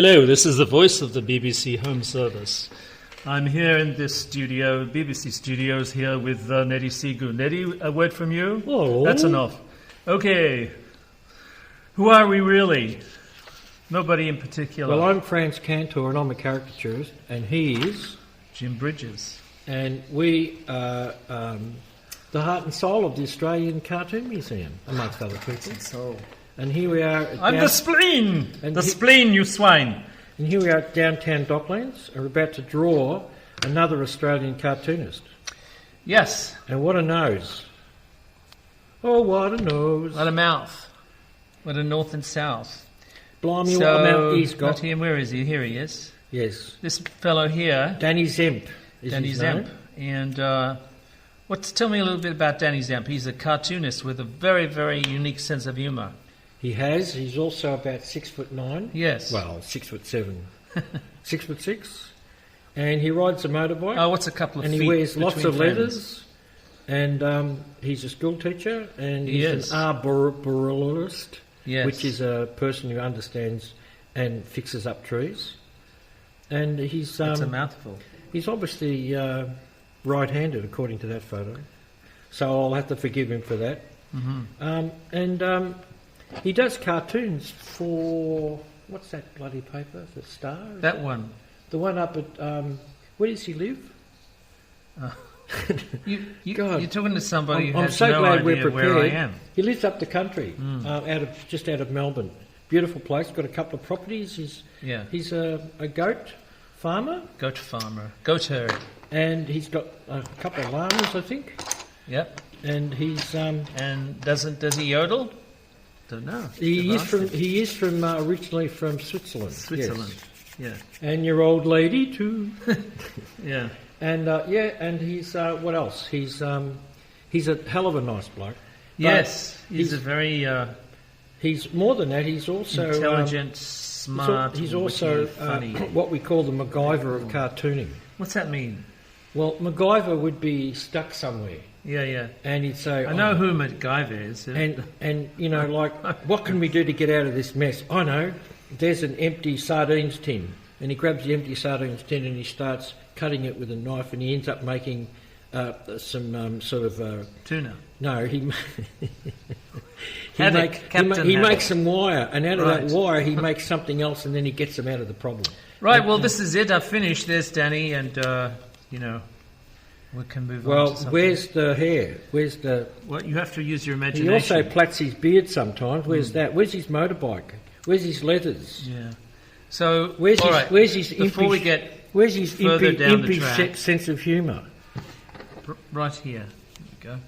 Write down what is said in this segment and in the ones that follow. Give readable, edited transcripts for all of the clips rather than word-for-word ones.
Hello, this is the voice of the BBC Home Service. I'm here in this studio, BBC Studios, here with Neddy Seagoon. Neddy, a word from you? Hello. That's enough. Okay. Who are we really? Nobody in particular. Well, I'm Frantz Kantor and I'm a caricaturist, and he is Jim Bridges. And we are the heart and soul of the Australian Cartoon Museum, amongst other people. So, And here we are. I'm the spleen! Spleen, you swine! And here we are at downtown Docklands, and we're about to draw another Australian cartoonist. Yes. And what a nose. Oh, what a nose. What a mouth. What a north and south. Blimey, what a mouth he's got. Not him, where is he? Here he is. Yes. This fellow here. Danny Zemp is Danny his Zemp. name. And tell me a little bit about Danny Zemp. He's a cartoonist with a very, very unique sense of humour. He's also about 6'9". Yes. Well, 6'7". 6'6". And he rides a motorbike. Oh, what's a couple of feet? And he wears lots of friends? leathers. And he's a school teacher, and he's an arborist, yes. which is a person who understands and fixes up trees. And he's That's a mouthful. He's obviously right-handed, according to that photo. So I'll have to forgive him for that. Mm-hmm. He does cartoons for, what's that bloody paper? The Star? That one. The one up at, where does he live? You're talking to somebody who I'm has so no glad idea we're prepared. where I am. He lives up the country, just out of Melbourne. Beautiful place, got a couple of properties. He's a goat farmer. Goat farmer. Goat herd. And he's got a couple of llamas, I think. Yep. And he's... and does he yodel? Don't know. He is from originally from Switzerland. Switzerland, yes. Yeah. And your old lady too. Yeah. And and he's what else? He's a hell of a nice bloke. Yes, he's a very. He's more than that. He's also intelligent, smart. He's also funny. What we call the MacGyver of cartooning. What's that mean? Well, MacGyver would be stuck somewhere. Yeah. And he'd say, I know who MacGyver is. And you know, like, what can we do to get out of this mess? I know, there's an empty sardines tin. And he grabs the empty sardines tin and he starts cutting it with a knife, and he ends up making some sort of... tuna. No, he makes some wire, and out of that wire he makes something else, and then he gets them out of the problem. Right, well, this is it. I've finished. There's Danny, and, we can move on to something. Well, where's the hair? Where's the... Well, you have to use your imagination. He also plats his beard sometimes. Where's that? Where's his motorbike? Where's his leathers? Yeah. So, where's his further down the track, sense of humour? Right here. There we go.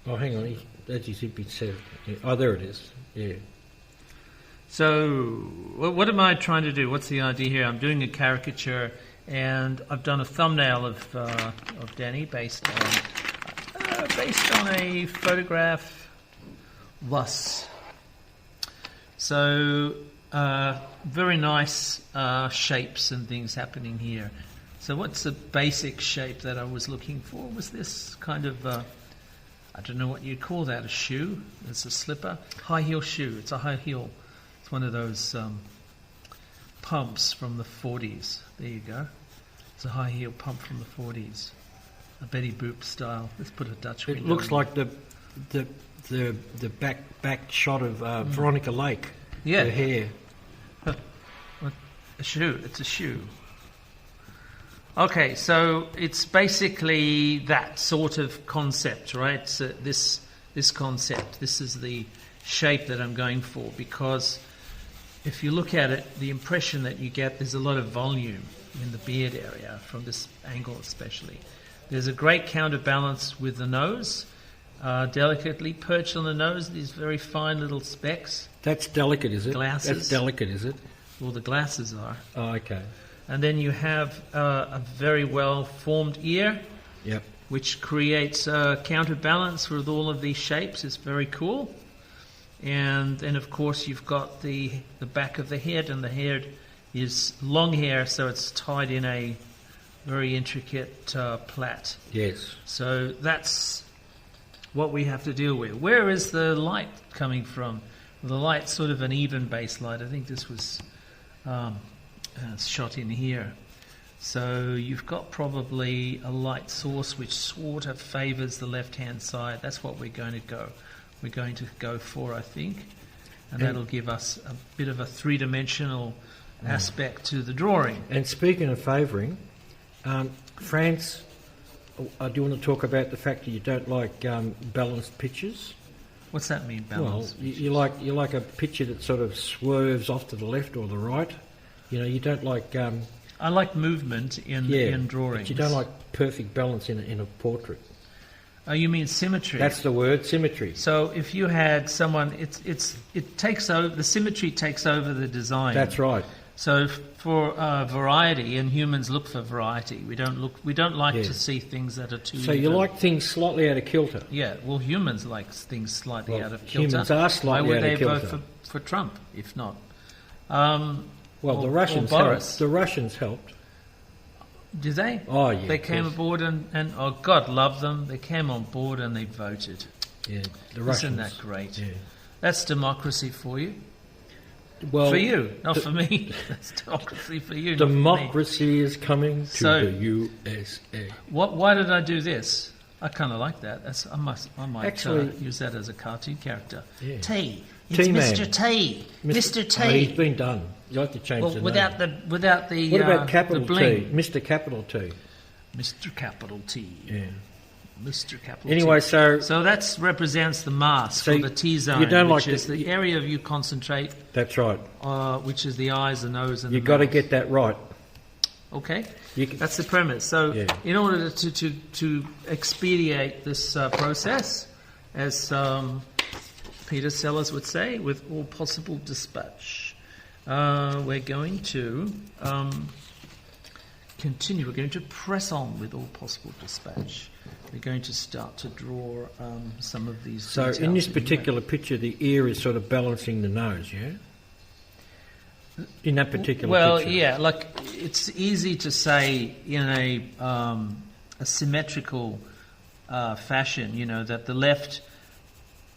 Oh, hang on. That's his impy set. Yeah. Oh, there it is. Yeah. So, what am I trying to do? What's the idea here? I'm doing a caricature, and I've done a thumbnail of Danny based on a photograph thus. So, very nice shapes and things happening here. So what's the basic shape that I was looking for? Was this kind of, I don't know what you'd call that, a shoe? It's a slipper? High heel shoe. It's a high heel. It's one of those pumps from the 40s. There you go. It's a high heel pump from the 40s. A Betty Boop style. Let's put a Dutch window. It looks like the back shot of Veronica Lake. Yeah. Her hair. A shoe. It's a shoe. Okay, so it's basically that sort of concept, right? So this concept, this is the shape that I'm going for, because if you look at it, the impression that you get, there's a lot of volume in the beard area from this angle especially. There's a great counterbalance with the nose, delicately perched on the nose, these very fine little specks. That's delicate, is it? Glasses. That's delicate, is it? Well, the glasses are. Oh, okay. And then you have a very well-formed ear, yep, which creates a counterbalance with all of these shapes. It's very cool. And then, of course, you've got the back of the head, and the head is long hair, so it's tied in a very intricate plait. Yes. So that's what we have to deal with. Where is the light coming from? Well, the light's sort of an even base light. I think this was shot in here. So you've got probably a light source which sort of favours the left-hand side. That's what we're going to go. We're going to go for, I think, and that'll give us a bit of a three-dimensional aspect to the drawing. And speaking of favouring, Frantz, do you want to talk about the fact that you don't like balanced pictures? What's that mean, balance? Well, you like a picture that sort of swerves off to the left or the right. You know, you don't like. I like movement in drawings. But you don't like perfect balance in a portrait. Oh, you mean symmetry? That's the word, symmetry. So if you had someone, it takes over. The symmetry takes over the design. That's right. So for variety, and humans look for variety. We don't like to see things that are too. So you like things slightly out of kilter. Yeah. Well, humans like things slightly out of kilter. Humans are slightly out of kilter. Why would they vote for Trump if not? The Russians helped. The Russians helped. Did they? Oh, yeah. They came aboard and oh, God love them. They came on board and they voted. Yeah, the Russians. Isn't that great? Yeah. That's democracy for you. Well, for you, not for me. That's democracy for you. Democracy is coming to the USA. Why did I do this? I kind of like that. I might actually use that as a cartoon character. Yeah. T. It's Mr. T. Mr. T. Oh, he's been done. You like to change the name. Without the what about capital the bling? T? Mr. Capital T. Mr. Capital T. Yeah. Mr. Capital anyway, T. So that represents the mask or the T zone, which is the area you concentrate. That's right. Which is the eyes, the nose, and you've got to get that right. Okay, that's the premise. So, in order to expedite this process, as Peter Sellers would say, with all possible dispatch, we're going to continue. We're going to press on with all possible dispatch. We're going to start to draw some of these. So, in this particular picture, the ear is sort of balancing the nose, yeah? In that particular picture. Well, yeah, like it's easy to say in a symmetrical fashion, you know, that the left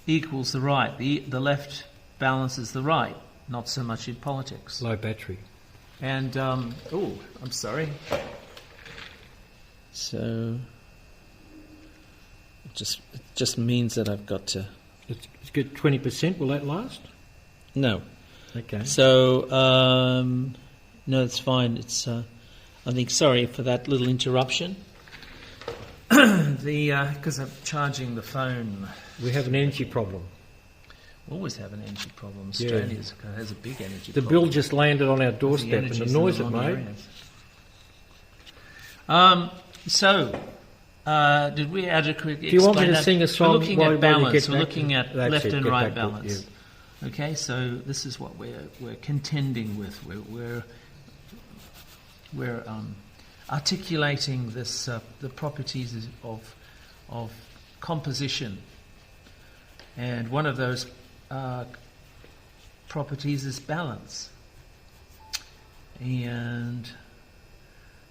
equals the right. The left balances the right, not so much in politics. Low battery. And, I'm sorry. So, it just means that I've got to... It's good, 20%, will that last? No. Okay. So, no, it's fine. It's, I think, sorry for that little interruption. Because I'm charging the phone. We have an energy problem. We always have an energy problem. Australia has a big energy problem. The bill just landed on our doorstep and the noise it made. Did we adequately explain that? Do you want me to sing a song? We're looking at balance. We're looking at left and right balance. Yeah. Okay, so this is what we're contending with. We're articulating this the properties of composition, and one of those properties is balance. And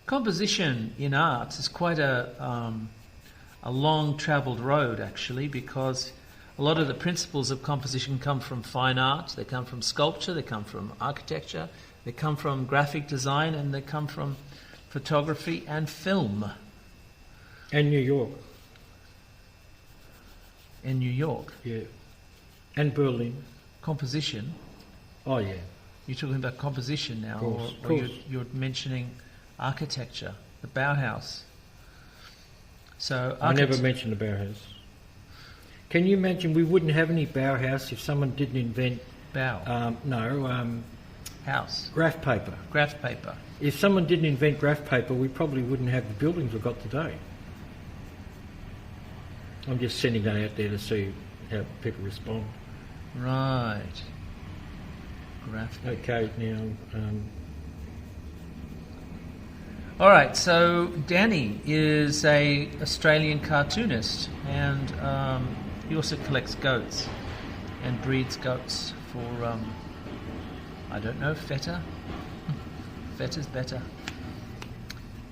composition in art is quite a long-travelled road, actually, because a lot of the principles of composition come from fine art, they come from sculpture, they come from architecture, they come from graphic design, and they come from photography and film. And New York. In New York? Yeah. And Berlin. Composition? Oh, yeah. You're talking about composition now, of course. or you're mentioning architecture, the Bauhaus. So I never mentioned the Bauhaus. Can you imagine we wouldn't have any Bauhaus if someone didn't invent... House. Graph paper. Graph paper. If someone didn't invent graph paper, we probably wouldn't have the buildings we've got today. I'm just sending that out there to see how people respond. Right. Graph paper. Okay, now... All right, so Danny is a Australian cartoonist, and he also collects goats and breeds goats for, I don't know, feta? Feta's better.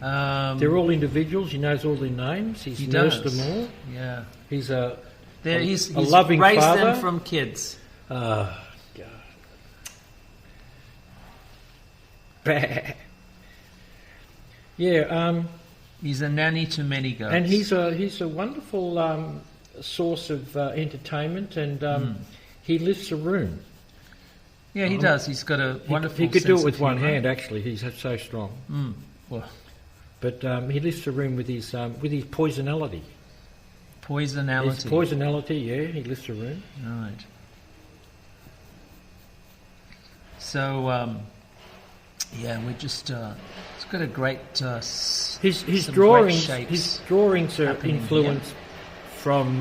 They're all individuals, he knows all their names, he's nursed them all. Yeah. He's a raised loving father. Them from kids. God. Bah. Yeah, He's a nanny to many goats. and he's a wonderful source of entertainment, and he lifts a room. Yeah, he does. He's got a wonderful He could do sense it with of one humour. hand, actually. He's so strong. Well, But he lifts a room with his poisonality. poisonality. His poisonality, yeah, he lifts a room. Right. So, yeah, we're just. It's got a great. His some drawings, great shapes his drawings are happening influenced from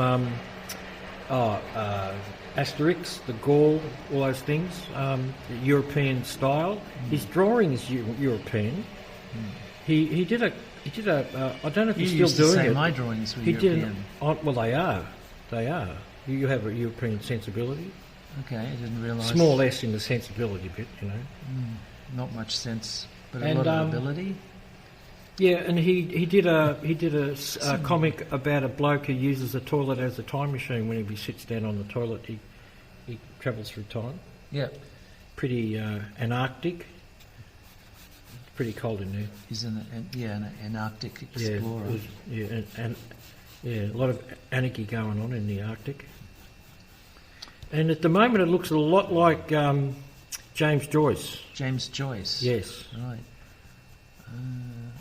Asterix, the Gaul, all those things, the European style. His drawing is European. He did a I don't know if You he's used still to doing say it. my drawings were He European. did. Well, they are. You have a European sensibility. Okay, I didn't realise. Small s in the sensibility bit, you know. Not much sense, but a And, lot of ability. Yeah, and he did a comic about a bloke who uses a toilet as a time machine. Whenever he sits down on the toilet, he travels through time. Yeah, Pretty anarctic. Pretty cold in there. he's an Arctic Yeah, explorer. a lot of anarchy going on in the Arctic. And at the moment, it looks a lot like James Joyce. James Joyce. Yes. Right.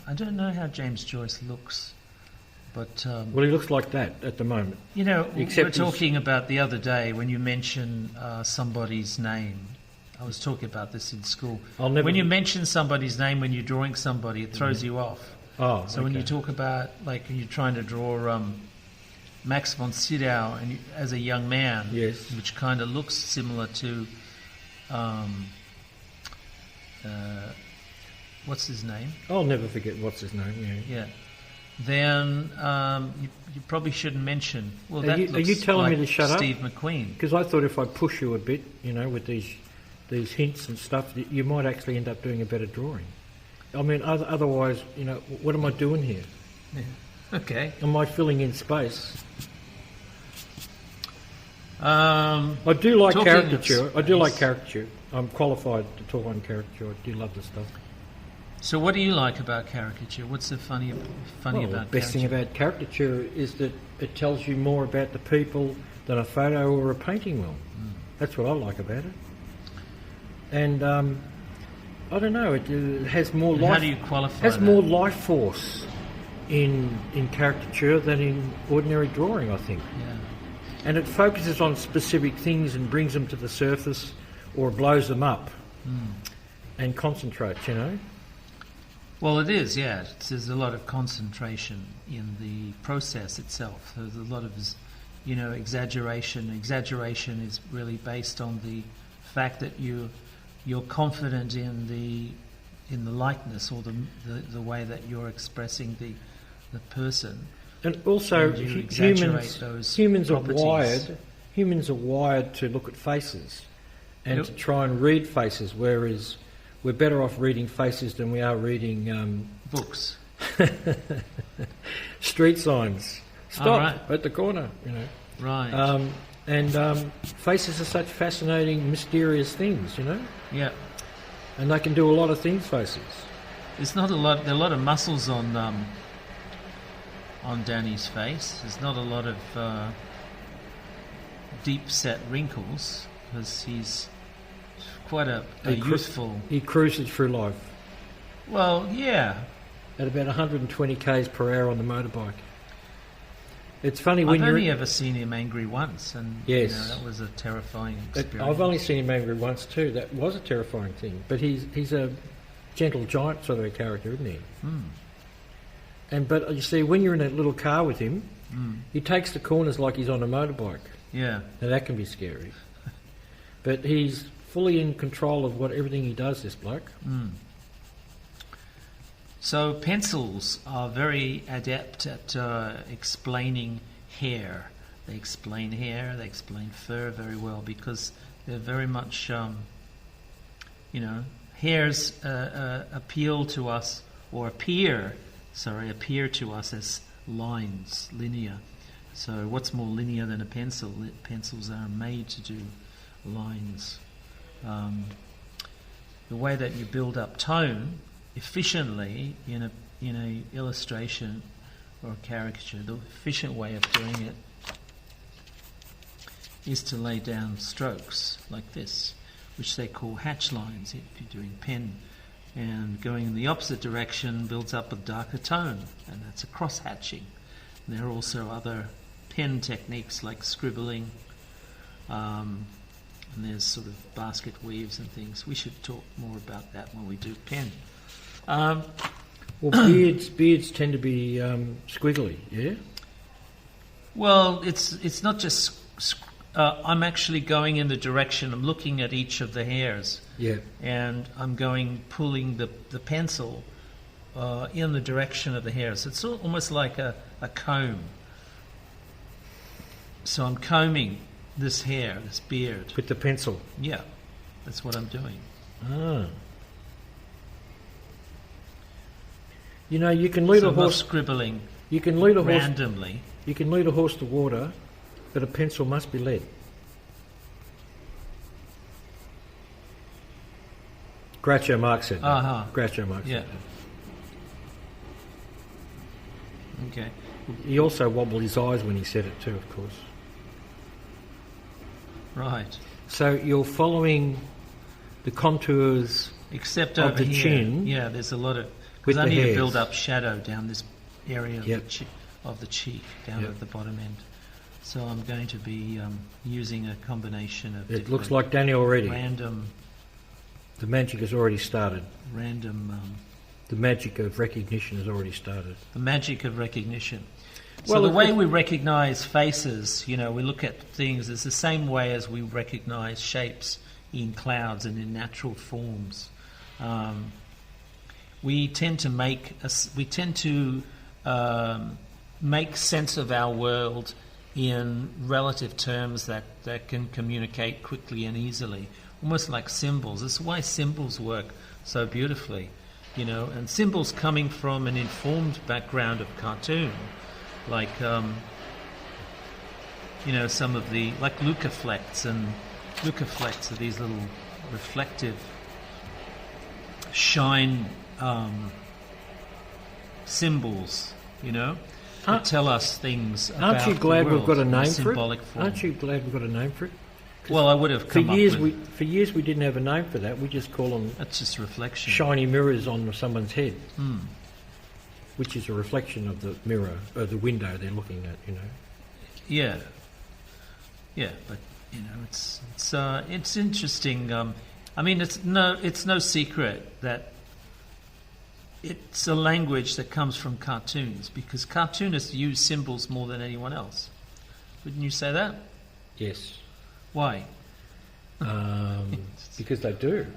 I don't know how James Joyce looks, but Well, he looks like that at the moment. you know, we Except were talking about the other day when you mention somebody's name. I was talking about this in school. When you mention somebody's name when you're drawing somebody, it throws you off. Oh, So when you talk about, like, when you're trying to draw Max von Sydow and as a young man, Yes. which kind of looks similar to, what's his name? I'll never forget what's his name. Yeah. Yeah. Then you probably shouldn't mention. Well, Are you telling me to shut up? Steve McQueen. Because I thought if I push you a bit, you know, with these hints and stuff, that you might actually end up doing a better drawing. I mean, otherwise, you know, what am I doing here? Okay. Am I filling in space? I I do like Talking of caricature. I do like space. caricature. I'm qualified to talk on caricature. I do love the stuff. So what do you like about caricature? What's so funny Well, the about best thing caricature? about caricature is that it tells you more about the people than a photo or a painting will. That's what I like about it. And I don't know. It has more And life. how do you qualify Has that? more life force in caricature than in ordinary drawing, I think. Yeah. And it focuses on specific things and brings them to the surface or blows them up and concentrates, you know. Well, it is, yeah. There's a lot of concentration in the process itself. There's a lot of, you know, exaggeration. Exaggeration is really based on the fact that you're confident in the likeness or the way that you're expressing the person. And also, And you exaggerate those humans are properties. wired to look at faces and Yep. to try and read faces, whereas we're better off reading faces than we are reading Books. street signs. Stop right. at the corner, you know. Right. And faces are such fascinating, mysterious things, you know. Yeah. And they can do a lot of things, faces. There's not a lot. There are a lot of muscles on Danny's face. There's not a lot of deep set wrinkles because he's quite a youthful. He cruises through life Well, yeah. at about 120 k's per hour on the motorbike. It's funny I've when you're. only ever seen him angry once, and Yes. you know, that was a terrifying experience. I've only seen him angry once too. That was a terrifying thing. But he's a gentle giant sort of a character, isn't he? But you see, when you're in that little car with him, he takes the corners like he's on a motorbike. Yeah. Now that can be scary. But he's fully in control of everything he does, this bloke. So pencils are very adept at explaining hair. They explain hair, they explain fur very well because they're very much, you know, hairs appeal to us or appear to us as lines, linear. So what's more linear than a pencil? Pencils are made to do lines. the way that you build up tone efficiently in a illustration or a caricature, the efficient way of doing it is to lay down strokes like this, which they call hatch lines if you're doing pen. And going in the opposite direction builds up a darker tone, and that's a cross-hatching. And there are also other pen techniques like scribbling, and there's sort of basket weaves and things. We should talk more about that when we do pen. Well, beards tend to be squiggly, yeah? Well, it's not just... I'm actually going in the direction, I'm looking at each of the hairs. Yeah. And I'm pulling the pencil in the direction of the hairs. It's almost like a comb. So I'm combing this hair, this beard. With the pencil? Yeah, that's what I'm doing. Ah. You know, you can lead a horse... scribbling you can lead a horse randomly. You can lead a horse to water, but a pencil must be led. Groucho Marx said that. Uh-huh. Groucho Marx Yeah. said that. Okay. He also wobbled his eyes when he said it too, of course. Right. So you're following the contours Except of over the here. chin. Yeah, there's a lot of... with Because I the need to hairs. build up shadow down this area of, Yep. of the cheek, down Yep. at the bottom end. So I'm going to be using a combination of It looks different like Danny already. random... The magic has already started. The magic of recognition has already started. The magic of recognition. So Well, the way we recognise faces, we look at things, is the same way as we recognise shapes in clouds and in natural forms. We tend to make sense of our world in relative terms that can communicate quickly and easily, almost like symbols. That's why symbols work so beautifully, and symbols coming from an informed background of cartoon, like some of the like lucaflects are these little reflective shine symbols, that tell us things about Aren't you glad the we've world got a in name for symbolic it? form. Aren't you glad we've got a name for it? Well, I would have come up with... For years we didn't have a name for that. We just call them That's just reflection. shiny mirrors on someone's head, which is a reflection of the mirror, or the window they're looking at, Yeah, but it's interesting. It's no secret that it's a language that comes from cartoons, because cartoonists use symbols more than anyone else. Wouldn't you say that? Yes. Why? Because they do.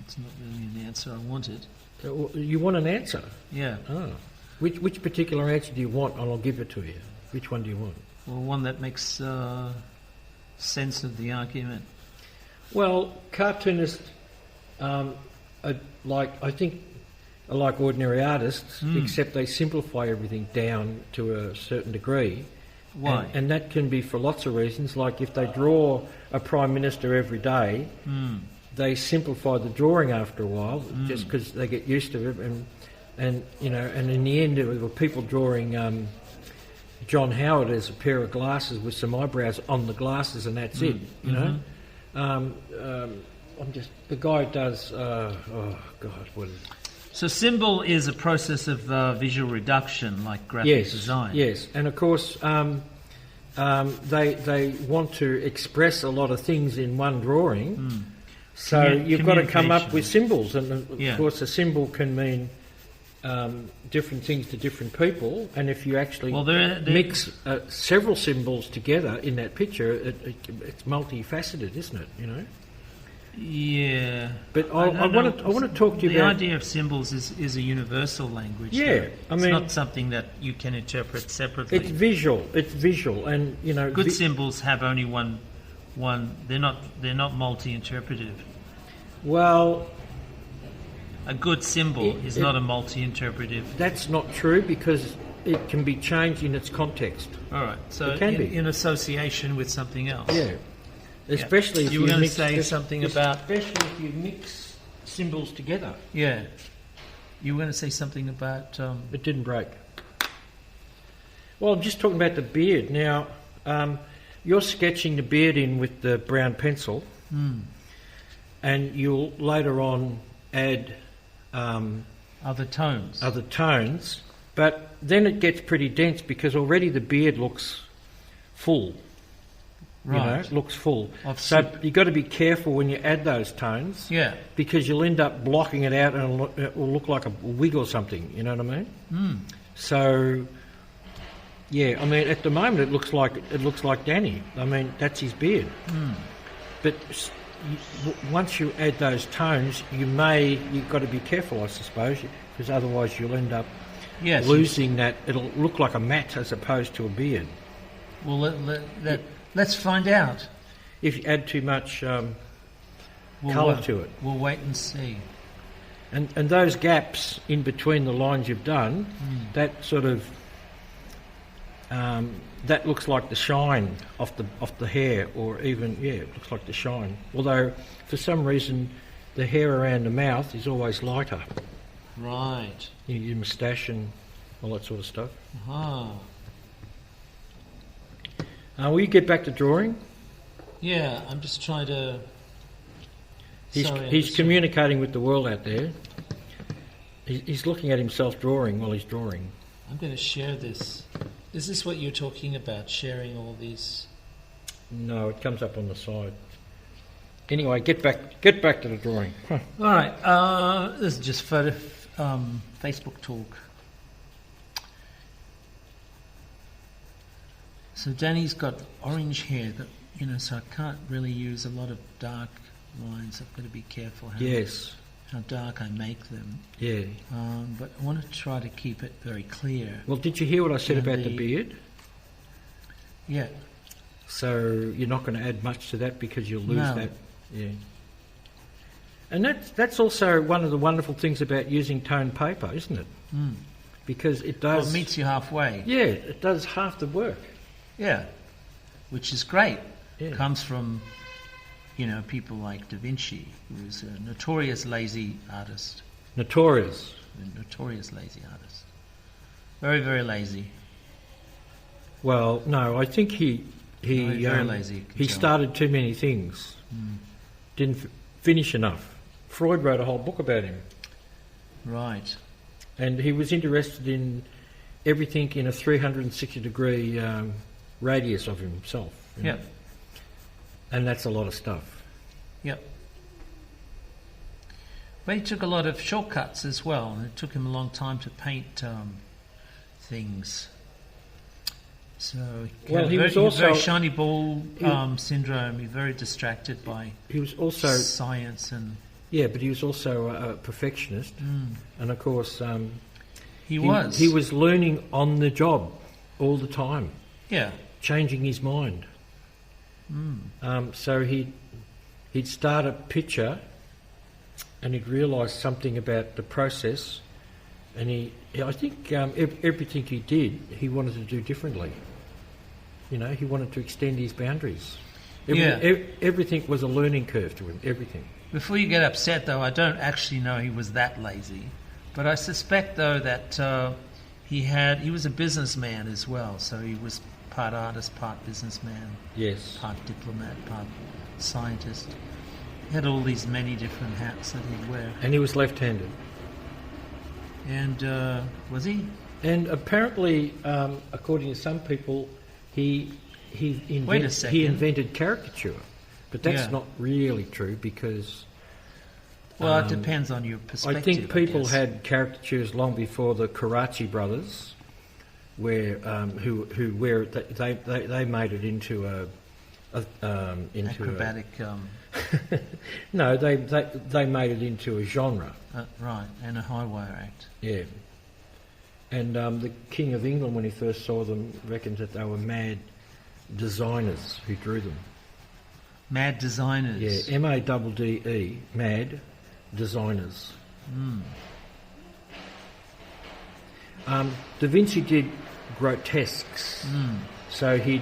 It's not really an answer I wanted. You want an answer? Yeah. Oh. Which particular answer do you want, and I'll give it to you. Which one do you want? Well, one that makes sense of the argument. Well, cartoonists are like ordinary artists, except they simplify everything down to a certain degree. Why? And that can be for lots of reasons. Like if they draw a prime minister every day, they simplify the drawing after a while, just because they get used to it. And in the end, there were people drawing John Howard as a pair of glasses with some eyebrows on the glasses, and that's it. The guy does. What is it? So symbol is a process of visual reduction, like graphic design. Yes, and of course they want to express a lot of things in one drawing. So you've got to come up with symbols, and of course a symbol can mean different things to different people. And if you actually mix several symbols together in that picture, it's multifaceted, isn't it? Yeah, but I want to talk to you about... The idea of symbols is a universal language. Yeah, it's not something that you can interpret separately. It's visual, and good symbols have only one. They're not multi-interpretive. Well, a good symbol is not a multi-interpretive. That's not true, because it can be changed in its context. All right, so it can be in association with something else. Yeah. Especially if you were going to mix, say something about. especially if you mix symbols together. Yeah. You were going to say something about. It didn't break. Well, I'm just talking about the beard. Now, you're sketching the beard in with the brown pencil, and you'll later on add other tones. Other tones, but then it gets pretty dense because already the beard looks full. Right. You know, it looks full. So you've got to be careful when you add those tones. Yeah. Because you'll end up blocking it out and it will look like a wig or something. You know what I mean? So, yeah. I mean, at the moment it looks like Danny. I mean, that's his beard. But once you add those tones, you've got to be careful, I suppose, because otherwise you'll end up losing that. It'll look like a mat as opposed to a beard. Well, let's find out. If you add too much We'll colour to it. We'll wait and see. And those gaps in between the lines you've done, that sort of that looks like the shine off the hair, or even it looks like the shine. Although for some reason the hair around the mouth is always lighter. Right. Your moustache and all that sort of stuff. Will you get back to drawing? Yeah, I'm just trying to. He's communicating with the world out there. He's looking at himself drawing while he's drawing. I'm going to share this. Is this what you're talking about, sharing all these? No, it comes up on the side. Anyway, get back to the drawing. All right, this is just Facebook talk. So Danny's got orange hair, so I can't really use a lot of dark lines. I've got to be careful how dark I make them. Yeah. But I want to try to keep it very clear. Well, did you hear what I said about the beard? Yeah. So you're not going to add much to that because you'll lose that. Yeah. And that's also one of the wonderful things about using toned paper, isn't it? Because it does... Well, it meets you halfway. Yeah, it does half the work. Yeah, which is great. Yeah. It comes from, people like Da Vinci, who was a notorious lazy artist. Notorious. A notorious lazy artist. Very, very lazy. Well, no, I think he very lazy. He started too many things. Didn't finish enough. Freud wrote a whole book about him. Right. And he was interested in everything in a 360-degree radius of himself. Yep. And that's a lot of stuff. Yep. But he took a lot of shortcuts as well, and it took him a long time to paint things. So he was also very shiny ball syndrome. He's very distracted by science and but he was also a perfectionist, and of course he was learning on the job all the time. Yeah, changing his mind. So he'd start a picture, and he'd realise something about the process, and I think everything he did, he wanted to do differently. He wanted to extend his boundaries. Everything was a learning curve to him, everything. Before you get upset, though, I don't actually know he was that lazy. But I suspect, though, that he was a businessman as well. So he was part artist, part businessman. Yes. Part diplomat, part scientist. He had all these many different hats that he'd wear. And he was left-handed. And was he? And apparently, according to some people, he invented caricature, but that's not really true because. Well, it depends on your perspective. I think people had caricatures long before the Karachi brothers, where they made it into into acrobatic. No, they made it into a genre. Right, and a high wire act. Yeah. And the King of England, when he first saw them, reckoned that they were mad designers who drew them. Mad designers? Yeah, MADDE, mad designers. Da Vinci did grotesques. So he'd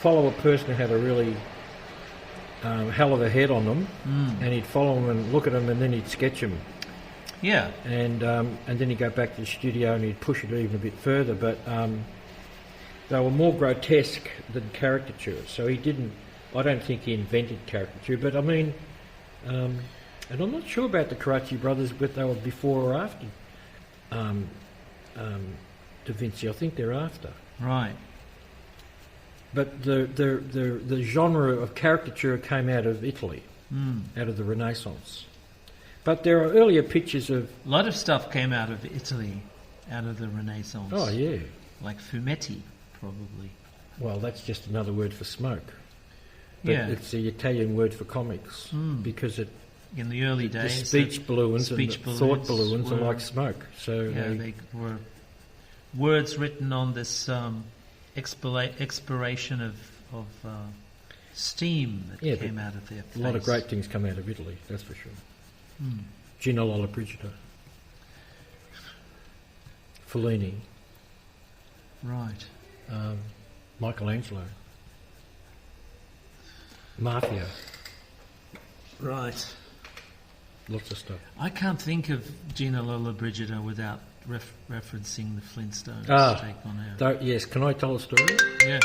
follow a person who had a really hell of a head on them, and he'd follow them and look at them, and then he'd sketch them. Yeah. And then he'd go back to the studio and he'd push it even a bit further, but they were more grotesque than caricature. So he didn't. I don't think he invented caricature, but I mean, and I'm not sure about the Carracci brothers, but they were before or after Da Vinci. I think they're after. Right. But the genre of caricature came out of Italy, out of the Renaissance. But there are earlier pictures of... A lot of stuff came out of Italy, out of the Renaissance. Oh, yeah. Like fumetti, probably. Well, that's just another word for smoke. But Yeah. it's the Italian word for comics, because it... In the early The days, speech balloons and the thought balloons are were- like smoke. So yeah, they were words written on this expiration of steam that Yeah, came out of their face. a lot of great things come out of Italy, that's for sure. Gino Lollobrigida. Fellini. Right. Michelangelo. Mafia. Right. Lots of stuff. I can't think of Gino Lollobrigida without referencing the Flintstones take on our... Yes, can I tell a story? Yeah.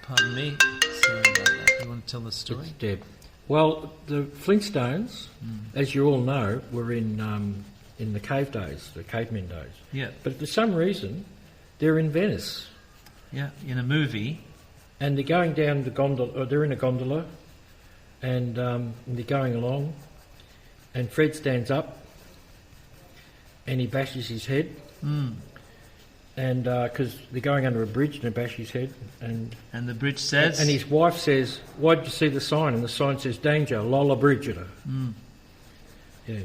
Pardon me. Sorry about that. You want to tell the story? It's Deb. Well, the Flintstones, as you all know, were in the cave days, the cavemen days. Yeah. But for some reason, they're in Venice. Yeah, in a movie. And they're going down the gondola, or they're in a gondola, and they're going along, and Fred stands up, and he bashes his head, and because they're going under a bridge, and he bashes his head, and the bridge says... And his wife says, "Why did you see the sign?" And the sign says, "Danger, Lollobrigida." Yeah.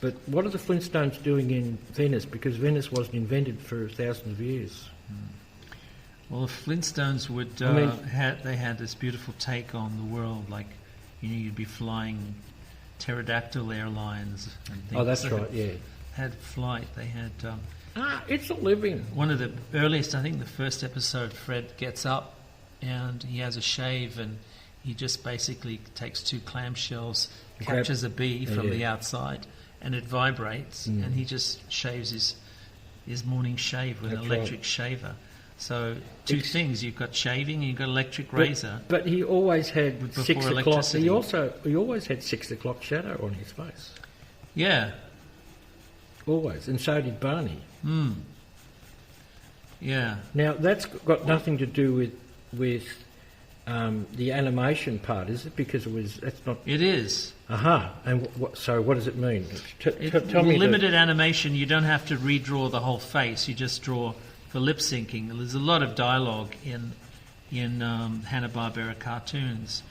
But what are the Flintstones doing in Venice? Because Venice wasn't invented for thousands of years. Well, the Flintstones would... they had this beautiful take on the world, like, you'd be flying pterodactyl airlines and things. Oh, that's right, yeah. Had flight. They had... It's a living. one of the earliest, I think the first episode, Fred gets up and he has a shave and he just basically takes two clamshells, captures a bee from the outside and it vibrates and he just shaves his morning shave with an electric shaver. So two things, you've got shaving and you've got electric razor. But he always had Before 6 o'clock. electricity. He always had 6 o'clock shadow on his face. Yeah. Always. And so did Barney. Yeah. Now, that's got nothing to do with the animation part, is it? Because that's not... It is. Aha. And so what does it mean? Tell me. Limited animation, you don't have to redraw the whole face. You just draw for lip syncing. There's a lot of dialogue in Hanna-Barbera cartoons,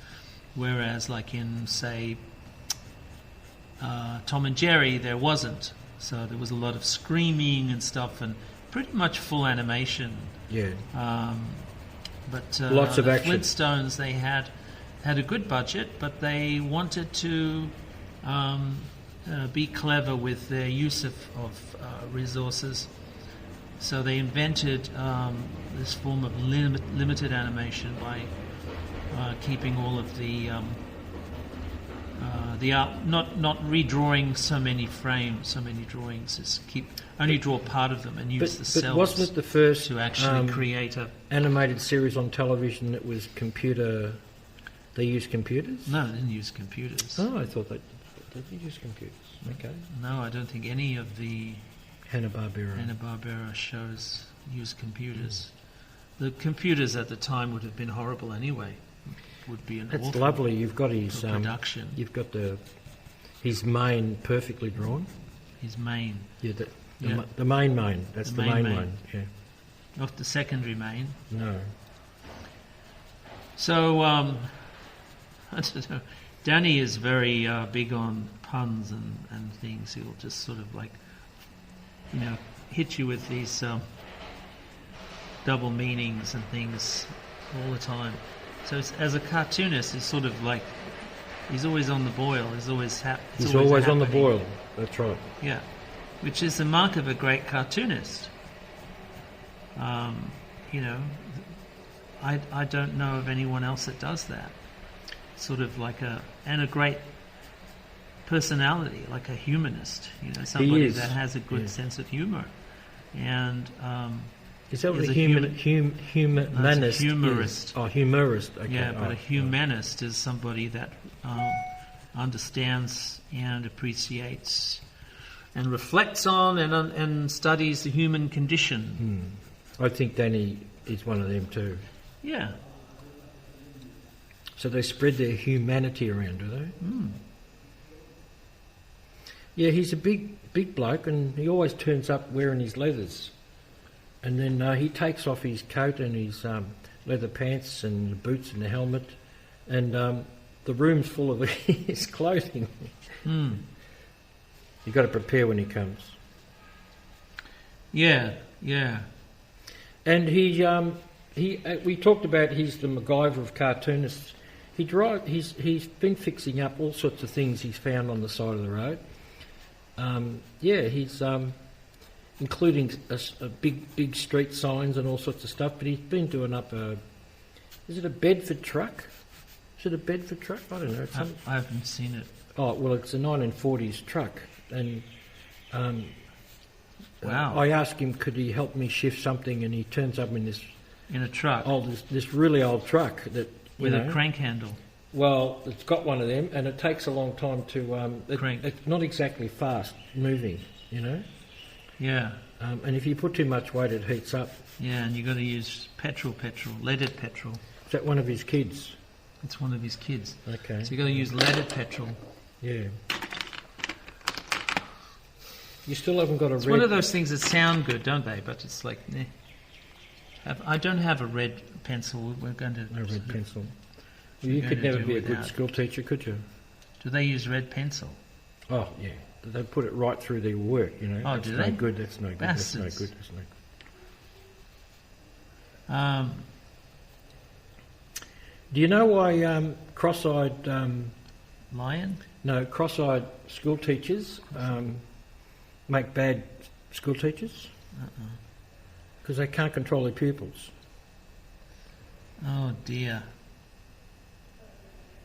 whereas like in, say, Tom and Jerry, there wasn't. So there was a lot of screaming and stuff, and pretty much full animation. Yeah. But Lots of the action. Flintstones, they had a good budget, but they wanted to be clever with their use of resources. So they invented this form of limited animation by keeping all of the art, not redrawing so many frames, so many drawings. Just only draw part of them and use the cells. But wasn't it the first to actually create a animated series on television that was computer? They used computers? No, they didn't use computers. Oh, I thought they did use computers. Okay. No, I don't think any of the Hanna-Barbera shows use computers. The computers at the time would have been horrible anyway. Would be an That's awful lovely. You've got his production. You've got his mane perfectly drawn. His mane. Yeah, the main mane. That's the main one. Yeah. Not the secondary mane. No. So I don't know. Danny is very big on puns and things. He'll just sort of like, hit you with these double meanings and things all the time. So as a cartoonist, he's sort of like, he's always on the boil. He's always He's always on the boil. That's right. Yeah, which is the mark of a great cartoonist. I don't know of anyone else that does that. sort of like a great personality, like a humanist. Somebody that has a good sense of humour, and is that what a humanist? Humorist. Is? Oh, humorist. Okay. Yeah, but a humanist is somebody that understands and appreciates and reflects on and studies the human condition. I think Danny is one of them too. Yeah. So they spread their humanity around, do they? Yeah, he's a big bloke, and he always turns up wearing his leathers. And then he takes off his coat and his leather pants and the boots and the helmet, and the room's full of his clothing. You've got to prepare when he comes. Yeah. And we talked about he's the MacGyver of cartoonists. He's been fixing up all sorts of things he's found on the side of the road. He's including a big street signs and all sorts of stuff. But he's been doing up is it a Bedford truck? Is it a Bedford truck? I don't know. I haven't seen it. Oh well, it's a 1940s truck, and wow. I asked him could he help me shift something, and he turns up in a truck, this really old truck that with a crank handle. Well, it's got one of them, and it takes a long time to crank. It's not exactly fast moving, Yeah. And if you put too much weight, it heats up. Yeah, and you've got to use leaded petrol. Is that one of his kids? It's one of his kids. Okay. So you've got to use leaded petrol. Yeah. You still haven't got It's one of those things that sound good, don't they? But it's like, I don't have a red pencil. We're going to... No red pencil. Well, you could never be a good school teacher, could you? Do they use red pencil? Oh, yeah. They put it right through their work, Oh, that's do no they? good, that's no good, Bastards. that's no good, that's no good. Do you know why cross-eyed... Lion? No, cross-eyed school teachers make bad school teachers? Because they can't control their pupils. Oh, dear.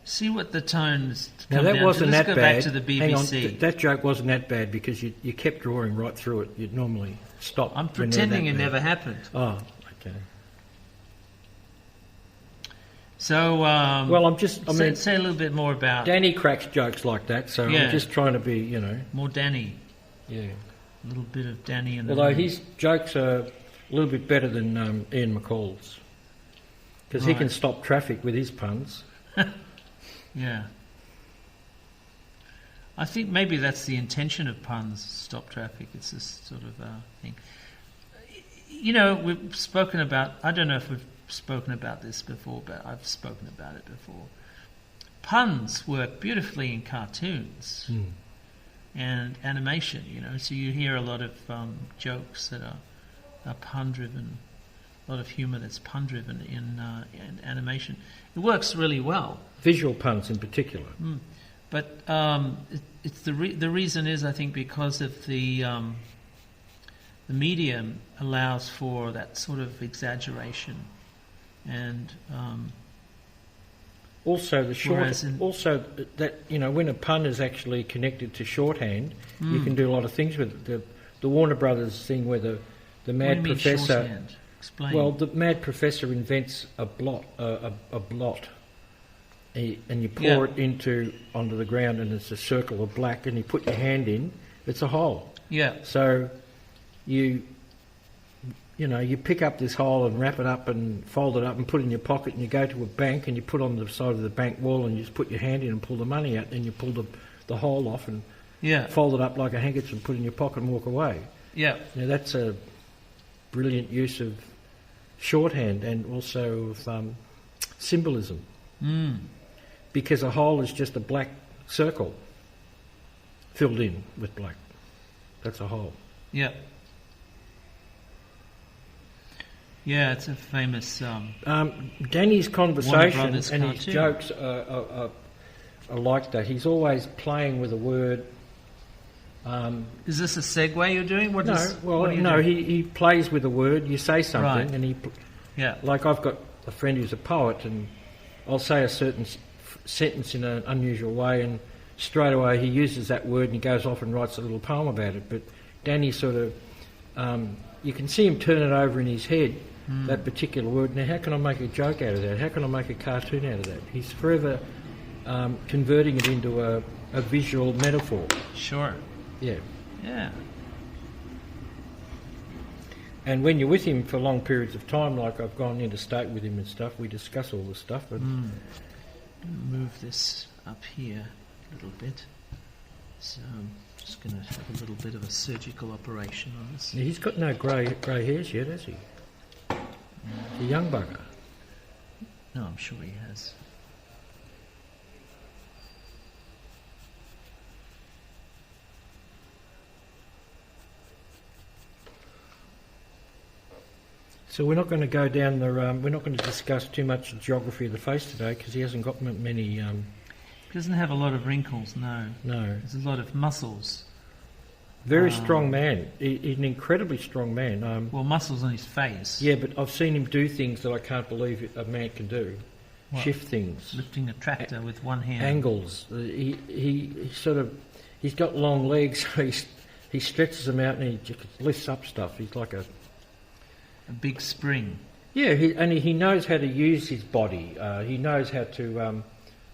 See what the tones Now come that down wasn't to. Let's that go bad. back to the BBC. Hang on, that joke wasn't that bad because you kept drawing right through it. You'd normally stop. I'm when they're pretending that it bad. never happened. Oh, okay. So, well, I mean, say a little bit more about... Danny cracks jokes like that, so Yeah. I'm just trying to be, More Danny. Yeah. A little bit of Danny in the Although room. his jokes are a little bit better than Ian McCall's. Because he Right. can stop traffic with his puns. Yeah. I think maybe that's the intention of puns, stop traffic. It's this sort of thing. We've spoken about... I don't know if we've spoken about this before, but I've spoken about it before. Puns work beautifully in cartoons and animation, so you hear a lot of jokes that are pun-driven, a lot of humour that's pun-driven in animation. It works really well. Visual puns in particular. But it's the reason is, I think, because of the medium allows for that sort of exaggeration. And also that when a pun is actually connected to shorthand, you can do a lot of things with it. The Warner Brothers thing where the mad what do you mean professor. shorthand? Explain. Well, the mad professor invents a blot, and you pour it onto the ground, and it's a circle of black, and you put your hand in, it's a hole. Yeah. So you pick up this hole and wrap it up and fold it up and put it in your pocket, and you go to a bank and you put on the side of the bank wall and you just put your hand in and pull the money out, and you pull the hole off and fold it up like a handkerchief and put it in your pocket and walk away. Yeah. Now that's a brilliant use of shorthand and also of symbolism. Because a hole is just a black circle filled in with black. That's a hole. Yeah. Yeah, it's a famous... Danny's conversation Brothers and his cartoon. jokes are like that. He's always playing with a word. Is this a segue you're doing? What are you doing? He plays with a word. You say something, Right. and Yeah. like I've got a friend who's a poet, and I'll say a certain sentence in an unusual way, and straight away he uses that word and he goes off and writes a little poem about it. But Danny sort of, you can see him turn it over in his head, that particular word. Now, how can I make a joke out of that? How can I make a cartoon out of that? He's forever converting it into a visual metaphor. Sure. Yeah. Yeah. And when you're with him for long periods of time, like I've gone interstate with him and stuff, we discuss all this stuff. But Move this up here a little bit. So I'm just going to have a little bit of a surgical operation on this. he's got no grey hairs yet, has he? He's a young bugger. No, I'm sure he has. So we're not going to go down the. We're not going to discuss too much geography of the face today because he hasn't got many. He doesn't have a lot of wrinkles, no. No. There's a lot of muscles. Very strong man. He's an incredibly strong man. Well, muscles on his face. Yeah, but I've seen him do things that I can't believe a man can do. What? Shift things. Lifting a tractor with one hand. Angles. He sort of. He's got long legs, so he stretches them out and he just lifts up stuff. He's like a big spring. Yeah, he knows how to use his body. He knows how to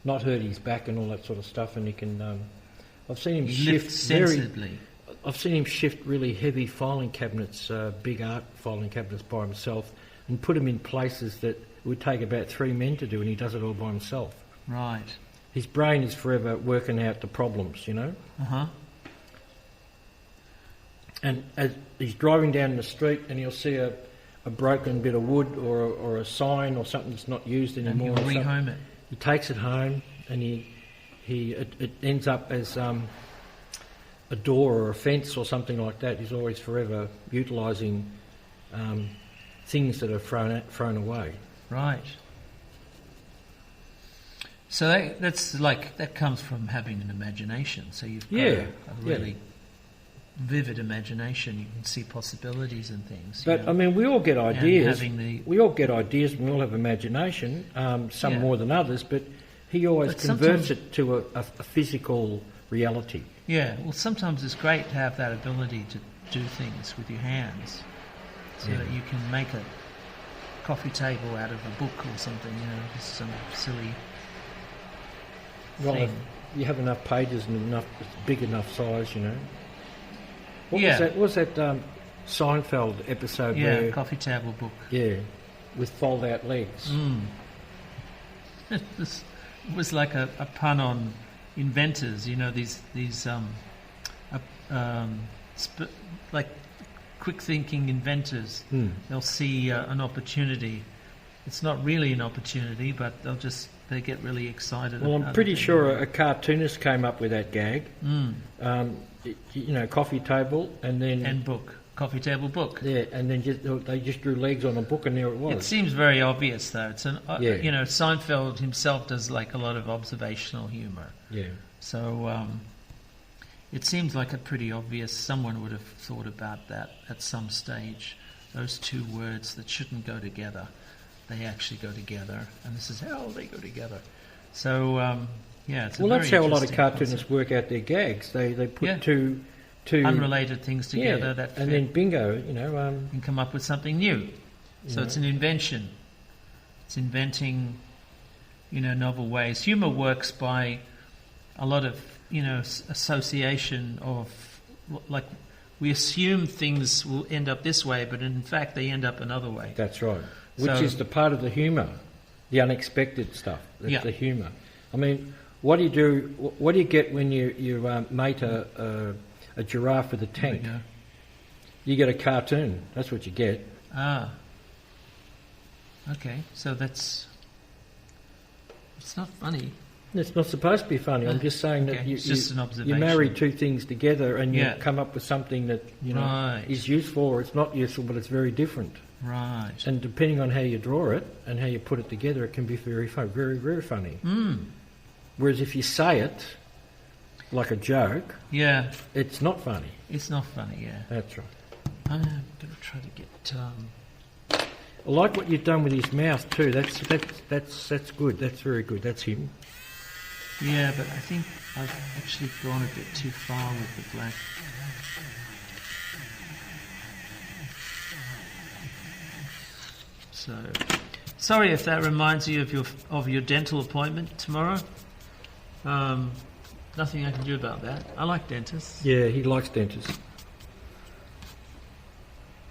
not hurt his back and all that sort of stuff. And he can. I've seen him shift sensibly. I've seen him shift really heavy filing cabinets, big art filing cabinets by himself, and put them in places that it would take about 3 men to do, and he does it all by himself. Right. His brain is forever working out the problems, you know. And as he's driving down the street, and he'll see a broken bit of wood or a sign or something that's not used anymore. And he'll rehome it. He takes it home, and it ends up as a door or a fence or something like that. He's always forever utilising things that are thrown away. Right. So that comes from having an imagination. So you've got a really vivid imagination. You can see possibilities and things. But I mean, we all get ideas. We all get ideas, and we all have imagination. Some more than others, but he always converts it to a physical reality. Yeah. Well, sometimes it's great to have that ability to do things with your hands, so that you can make a coffee table out of a book or something. You know, just some silly. Well, you have enough pages and big enough size, you know. What was that Seinfeld episode? Yeah, coffee table book. Yeah, with fold-out legs. It was like a pun on inventors. You know, these like quick-thinking inventors. They'll see an opportunity. It's not really an opportunity, but they get really excited. Well, I'm pretty sure a cartoonist came up with that gag. You know, coffee table and book, coffee table book. Yeah, and then they just drew legs on a book, and there it was. It seems very obvious, though. It's you know, Seinfeld himself does like a lot of observational humour. Yeah. So it seems like a pretty obvious. Someone would have thought about that at some stage. Those two words that shouldn't go together, they actually go together, and this is how they go together. So it's that's how a lot of cartoonists work out their gags. They put two unrelated things together that fit, and then bingo, you know, and come up with something new. So it's an invention. It's inventing, you know, novel ways. Humour works by a lot of, you know, association of, like, we assume things will end up this way, but in fact they end up another way. That's right. Which is the part of the humour, the unexpected stuff. That's the humour. I mean, what do you do? What do you get when you mate a giraffe with a tank? You get a cartoon. That's what you get. Ah. Okay. So it's not funny. It's not supposed to be funny. I'm just saying that it's just an observation. You marry two things together and you come up with something that is useful, or it's not useful, but it's very different. Right. And depending on how you draw it and how you put it together, it can be very fun, very, very funny. Whereas if you say it like a joke, it's not funny. It's not funny, yeah. That's right. I'm going to try to get. I like what you've done with his mouth too. That's good. That's very good. That's him. Yeah, but I think I've actually gone a bit too far with the black. So, sorry if that reminds you of your dental appointment tomorrow. Nothing I can do about that. I like dentists. Yeah, he likes dentists.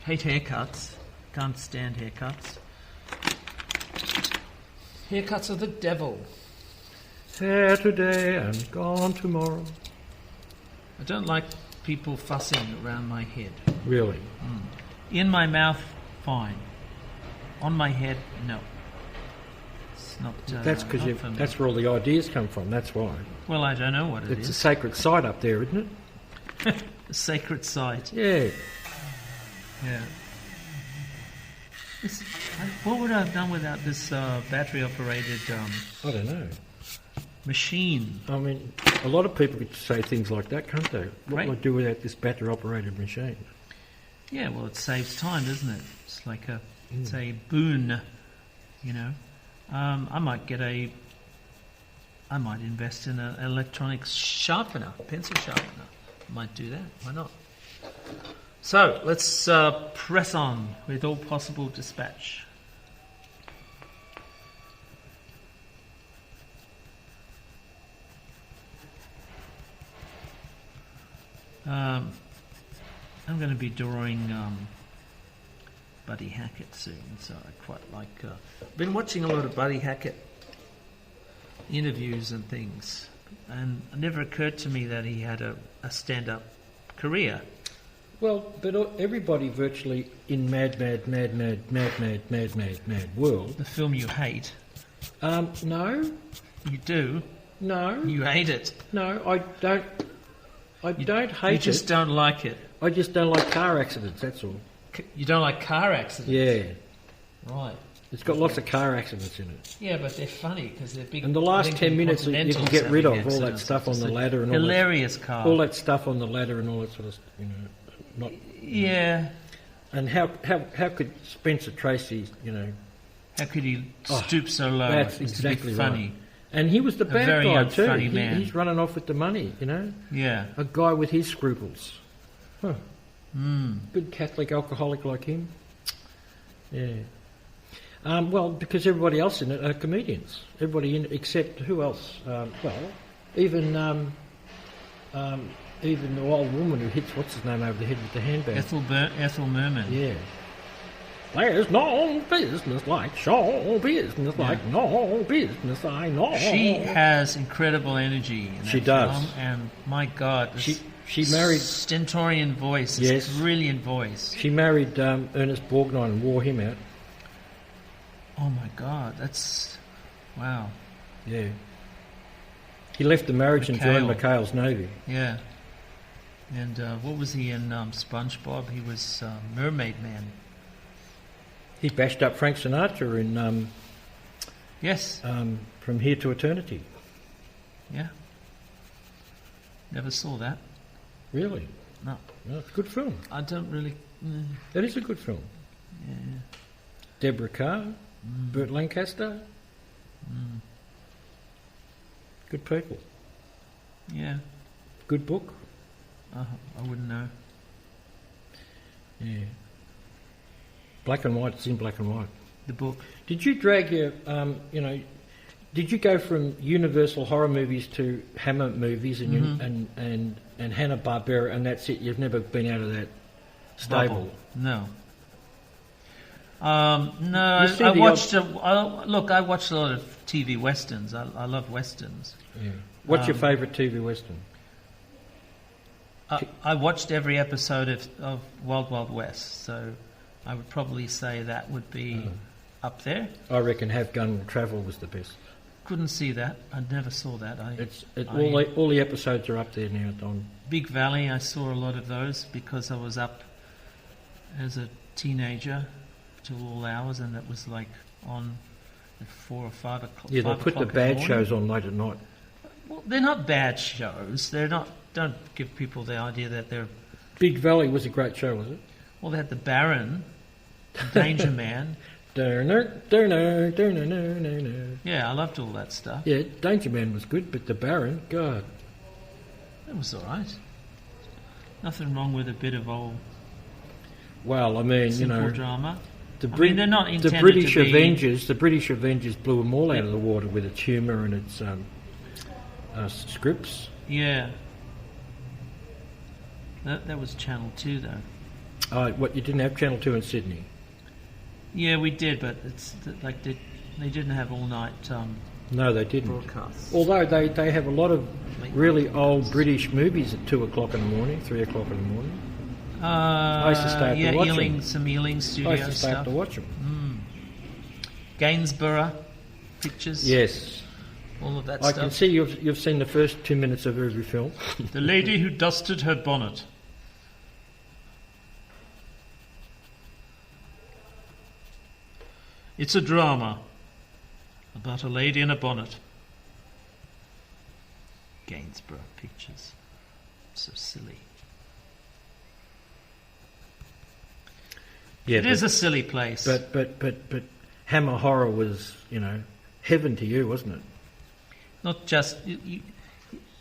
Hate haircuts. Can't stand haircuts. Haircuts are the devil. Here today and gone tomorrow. I don't like people fussing around my head. Really? In my mouth, fine. On my head, no. It's not. That's because that's where all the ideas come from. That's why. Well, I don't know what it It's is. a sacred site up there, isn't it? A sacred site. Yeah. Yeah. What would I have done without this battery-operated I don't know. machine? I mean, a lot of people could say things like that, can't they? What Right. would I do without this battery-operated machine? Yeah, well, it saves time, doesn't it? It's like it's a boon, you know. I might invest in an electronics sharpener, pencil sharpener. Might do that. Why not? So let's press on with all possible dispatch. I'm going to be drawing Buddy Hackett soon, so I quite like. I've been watching a lot of Buddy Hackett interviews and things, and it never occurred to me that he had a stand-up career. Well, but everybody virtually in mad world. The film you hate. No, You do. no, You hate it. no. I don't. I don't hate You just it. don't like it. I just don't like car accidents. That's all. You don't like car accidents. Yeah, Right. it's got lots of car accidents in it. Yeah, but they're funny because they're big. And the last lengthy 10 minutes, you can Continentals get rid of having all that accidents. stuff on It's the a ladder and hilarious car. all that stuff on the ladder and all that sort of, not. Yeah. And how could Spencer Tracy, How could he stoop so low? that's as exactly to be funny. right. And he was the bad very guy too. unfunny man. He's running off with the money, Yeah. A guy with his scruples. Huh. Mm. Good Catholic alcoholic like him. Yeah. Well, because everybody else in it are comedians. Everybody in it, except who else? Even the old woman who hits what's his name over the head with the handbag. Ethel Merman. Yeah. There's no business like show business, like no business I know. She has incredible energy in that She does. film, and my God, this She married stentorian voice, this Yes. brilliant voice. She married Ernest Borgnine and wore him out. Oh my God, that's wow. Yeah. He left the marriage and joined McHale's Navy. Yeah. And what was he in SpongeBob? He was Mermaid Man. He bashed up Frank Sinatra in Yes. From Here to Eternity. Yeah. Never saw that. Really? No. No, it's a good film. I don't really. That is a good film. Yeah. Deborah Carr, Burt Lancaster. Good people. Yeah. Good book. I wouldn't know. Yeah. Black and white. It's in black and white. The book. Did you drag your, did you go from Universal horror movies to Hammer movies and Hanna-Barbera, and that's it? You've never been out of that stable? No. No, You see I the watched. I watched a lot of TV westerns. I love westerns. Yeah. What's your favourite TV western? I watched every episode of Wild Wild West, so I would probably say that would be up there. I reckon Have Gun Will Travel was the best. Couldn't see that. I never saw that. All the episodes are up there now, Don. Big Valley, I saw a lot of those because I was up as a teenager till all hours, and it was like on at 4 or 5 o'clock. Yeah, they put the bad shows on late at night. Well, they're not bad shows. They're not. Don't give people the idea that they're. Big Valley was a great show, was it? Well, they had the Baron, the Danger Man, Yeah, I loved all that stuff. Yeah, Danger Man was good, but the Baron, God. It was all right. Nothing wrong with a bit of old Well, I mean, simple drama. the they're not intended the British to be... Avengers, the British Avengers blew them all out of the water with its humour and its scripts. Yeah. That was Channel 2, though. What, you didn't have Channel 2 in Sydney? Yeah, we did, but it's like they didn't have all-night No, they didn't. broadcasts. Although they have a lot of really old British movies at 2 o'clock in the morning, 3 o'clock in the morning. I used to stay up to watch them. Some Ealing studio I used to stay stuff. up to watch them. Gainsborough pictures. Yes. All of that I stuff. can see you've seen the first 2 minutes of every film. The lady who dusted her bonnet. It's a drama about a lady in a bonnet. Gainsborough pictures. So silly. Yeah, It is a silly place. But Hammer Horror was, heaven to you, wasn't it? Not just...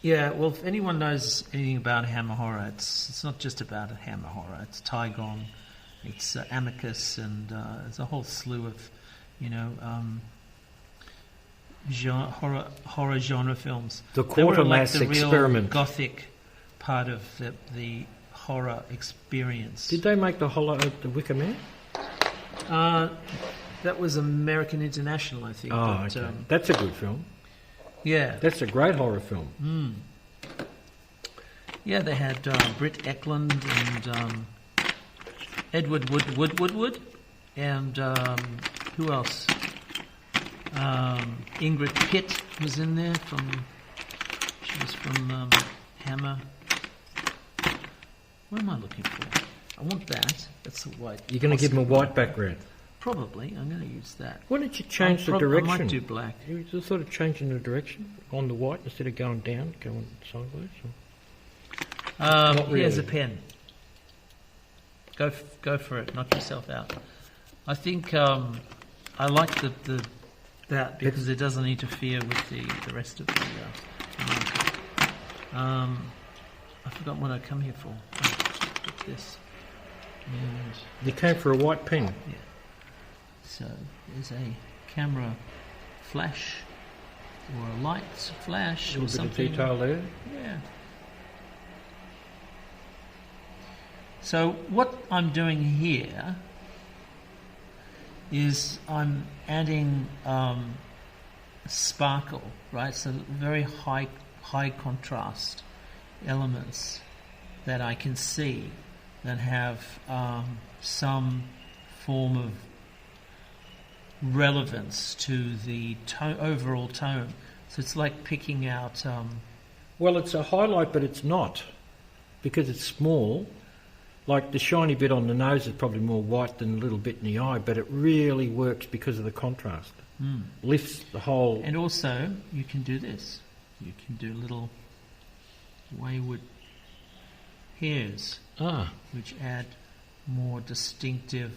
yeah, well, if anyone knows anything about Hammer Horror, it's not just about a Hammer Horror. It's Tygon, it's Amicus, and there's a whole slew of, horror genre films. The They were like Quatermass the real Experiment. Gothic part of the horror experience. Did they make the Wicker Man? That was American International, I think. Oh, but, okay. That's a good film. Yeah. That's a great horror film. Yeah, they had Britt Eklund and Edward Woodward, and who else? Ingrid Pitt was in there she was from Hammer. What am I looking for? I want that. That's the white. You're going to give them a white background. Probably. I'm going to use that. Why don't you change the direction? I might do black. You just sort of changing the direction on the white instead of going down, going sideways. Not really. Here's a pen. Go for it. Knock yourself out. I think I like that because it doesn't interfere with the rest of the market. I forgot what I come here for. Get this. And You came for a white pen. yeah. So there's a camera flash or a light flash A or little bit something. of detail there. Yeah. So what I'm doing here is I'm adding sparkle, right? So very high contrast elements that I can see that have some form of relevance to the overall tone. So it's like picking out... Well, it's a highlight, but it's not, because it's small. Like the shiny bit on the nose is probably more white than a little bit in the eye, but it really works because of the contrast. Lifts the whole... And also, you can do this. You can do little wayward hairs, which add more distinctive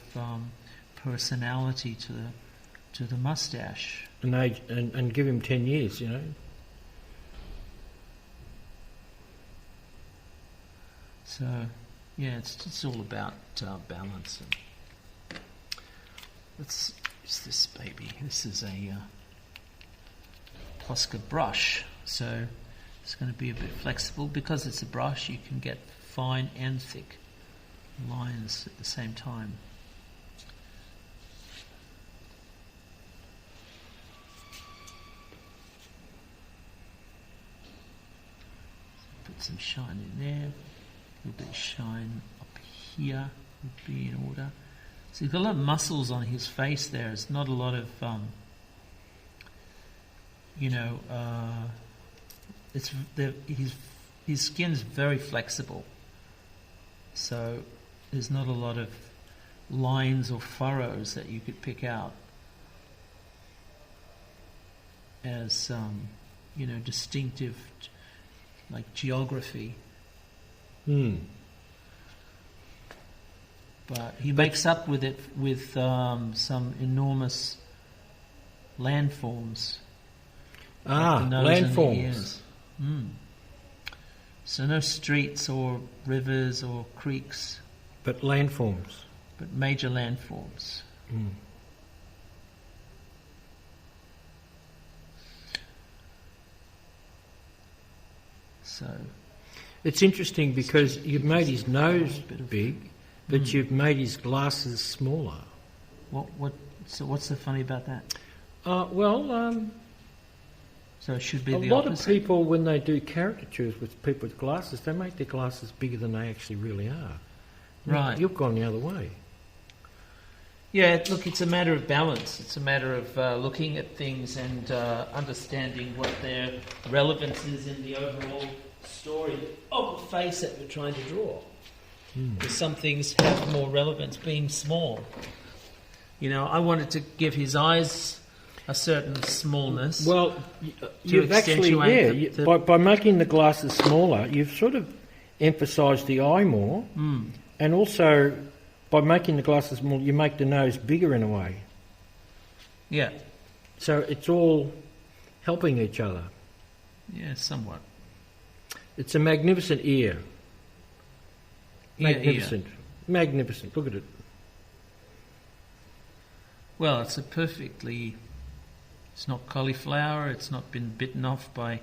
personality to the mustache. And give him 10 years, So, yeah, it's all about balance. And let's use this baby. This is a Posca brush, so it's going to be a bit flexible. Because it's a brush, you can get fine and thick lines at the same time. Put some shine in there. A little bit of shine up here would be in order. So he's got a lot of muscles on his face there. It's not a lot of, his skin's very flexible. So there's not a lot of lines or furrows that you could pick out as, distinctive, like geography. But he makes up with it with some enormous landforms. Like the nose and the landforms. ears. So no streets or rivers or creeks, But landforms. but major landforms. Mm. So It's interesting because you've made his nose bit of- big, but you've made his glasses smaller. so what's so funny about that? So it should be A the lot opposite. of people, when they do caricatures with people with glasses, they make their glasses bigger than they actually really are. Right. You've gone the other way. Yeah, look, it's a matter of balance. It's a matter of looking at things and understanding what their relevance is in the overall story of the face that we're trying to draw. Because some things have more relevance being small. You know, I wanted to give his eyes a certain smallness. Well, you've actually, accentuate by making the glasses smaller, you've sort of emphasised the eye more, and also by making the glasses smaller, you make the nose bigger in a way. Yeah, So it's all helping each other. yeah, somewhat. It's a magnificent ear. Ear. Magnificent. Magnificent. Look at it. Well, it's a perfectly... It's not cauliflower, it's not been bitten off by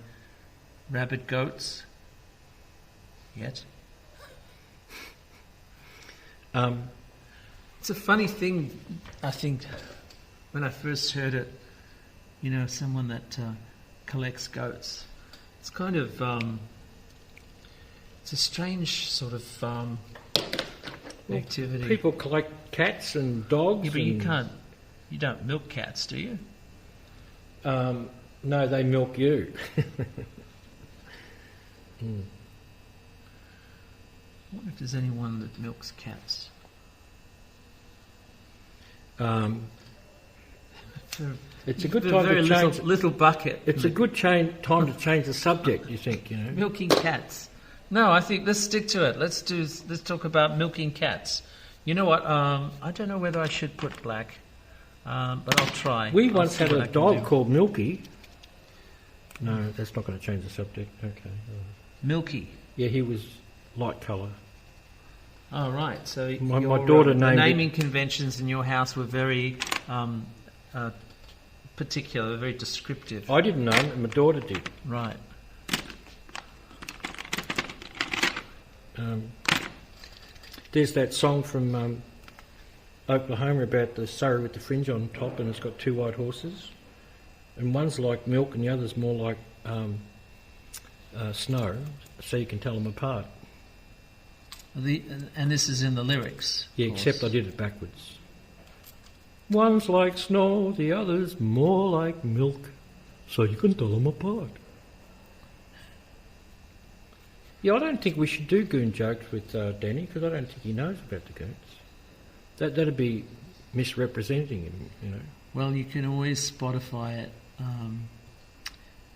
rabid goats yet. It's a funny thing, I think, when I first heard it, you know, someone that collects goats. It's kind of, it's a strange sort of activity. People collect cats and dogs. Yeah, but you don't milk cats, do you? No, they milk you. I wonder if there's anyone that milks cats. It's a good A time very to change. little bucket. It's a good time to change the subject. You think, you know? Milking cats. No, I think let's stick to it. Let's talk about milking cats. You know what? I don't know whether I should put black, but I'll try. We I'll once see had what a I can dog do. called Milky. No, that's not going to change the subject. Okay. Milky. Yeah, he was light colour. Oh, right. So My your, daughter the named it- naming conventions in your house were very particular, very descriptive. I didn't know him, and my daughter did. Right. There's that song from Oklahoma about the Surrey with the fringe on top, and it's got two white horses, and one's like milk and the other's more like snow, so you can tell them apart. And this is in the lyrics. Yeah, of course. except I did it backwards. One's like snow, the other's more like milk, so you can tell them apart. Yeah, I don't think we should do goon jokes with Danny, because I don't think he knows about the goons. That'd be misrepresenting him, you know. Well, you can always Spotify it.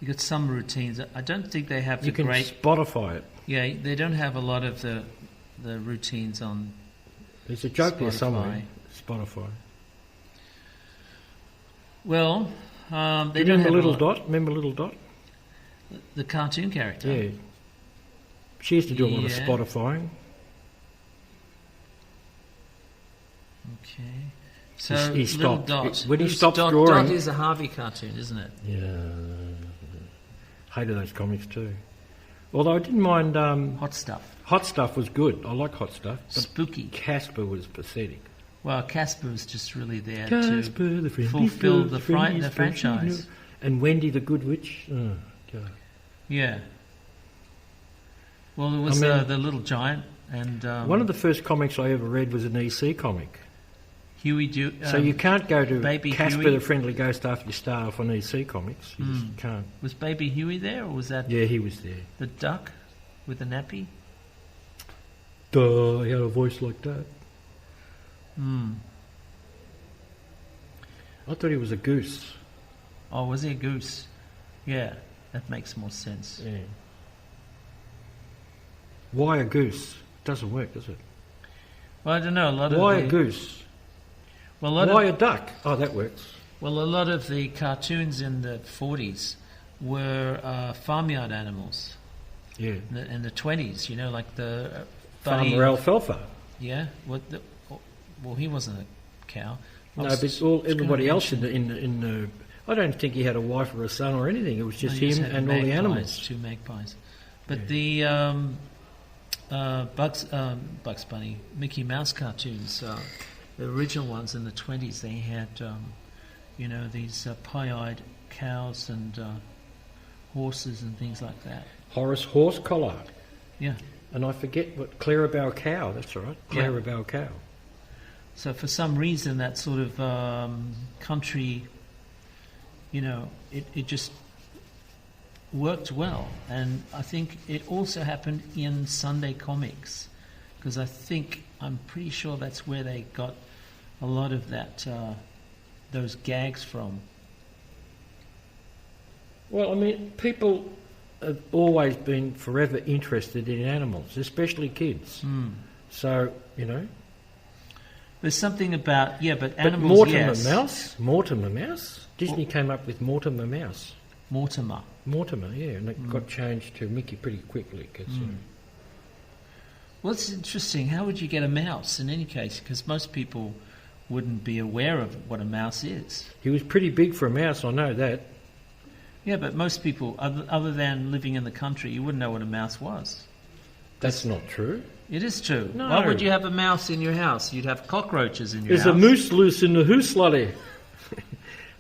You've got some routines. I don't think they have You the can great... Spotify it. Yeah, they don't have a lot of the routines on There's a joke there Spotify. somewhere. Spotify. Well, they Do you don't remember have Little a lot. Dot? Remember Little Dot? The cartoon character. Yeah. She used to do a lot of Yeah. Spotifying. Okay. So He Little stopped. Dot. When he Who's stopped Dot? drawing- Dot is a Harvey cartoon, isn't it? Yeah. Hated those comics too. Although I didn't mind... Hot stuff. Hot Stuff was good. I like Hot Stuff. But Spooky. Casper was pathetic. Well, Casper was just really there Casper, to the friendly fulfill ghost, the friendly franchise. And Wendy the Good Witch. Oh, God. Yeah. Well, there was I mean- the Little Giant and One of the first comics I ever read was an EC comic. Huey. So you can't go to Baby Casper Huey? the Friendly Ghost after you start off on EC comics. You just can't. Was Baby Huey there, or was that Yeah, he was there. the duck with the nappy? Duh, he had a voice like that. I thought he was a goose. Oh, was he a goose? Yeah, that makes more sense. Yeah. Why a goose? Doesn't work, does it? Well, I don't know. Why a goose? Well, Why a duck? Oh, that works. Well, a lot of the cartoons in the 40s were farmyard animals. Yeah. In the 20s, like the bunny. Farmer alfalfa. Yeah. Well, he wasn't a cow. No, but everybody else in the. I don't think he had a wife or a son or anything. It was just him and all the animals. 2 magpies. But the Bugs Bunny, Mickey Mouse cartoons, the original ones in the 20s, they had, these pie-eyed cows and horses and things like that. Horace Horsecollar. Yeah. And I forget what Clarabelle cow. That's right, Clarabelle cow. So for some reason, that sort of country, it just worked well. And I think it also happened in Sunday comics, because I'm pretty sure that's where they got a lot of that, those gags from. Well, people have always been forever interested in animals, especially kids. So, There's something about, but animals, Mortimer Mouse? Disney came up with Mortimer Mouse. Mortimer, yeah, and it got changed to Mickey pretty quickly. Well, it's interesting. How would you get a mouse in any case? Because most people wouldn't be aware of what a mouse is. He was pretty big for a mouse, I know that. Yeah, but most people, other than living in the country, you wouldn't know what a mouse was. That's not true. It is true. No. Why would you have a mouse in your house? You'd have cockroaches in your house. There's a moose loose in the hoose, lolly.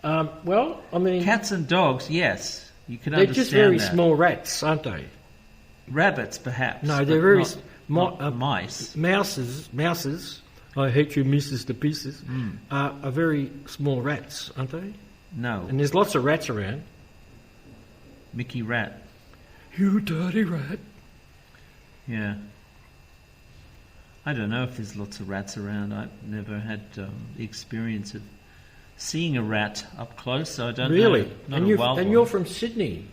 Cats and dogs, yes. You can they're understand just very that. small rats, aren't they? Rabbits, perhaps. No, they're very... not mice. Mouses, I hate you misses to pieces, are very small rats, aren't they? No. And there's lots of rats around. Mickey Rat. You dirty rat. Yeah. I don't know if there's lots of rats around. I've never had the experience of seeing a rat up close, so I don't know. Really? Not and a wild one. You're from Sydney.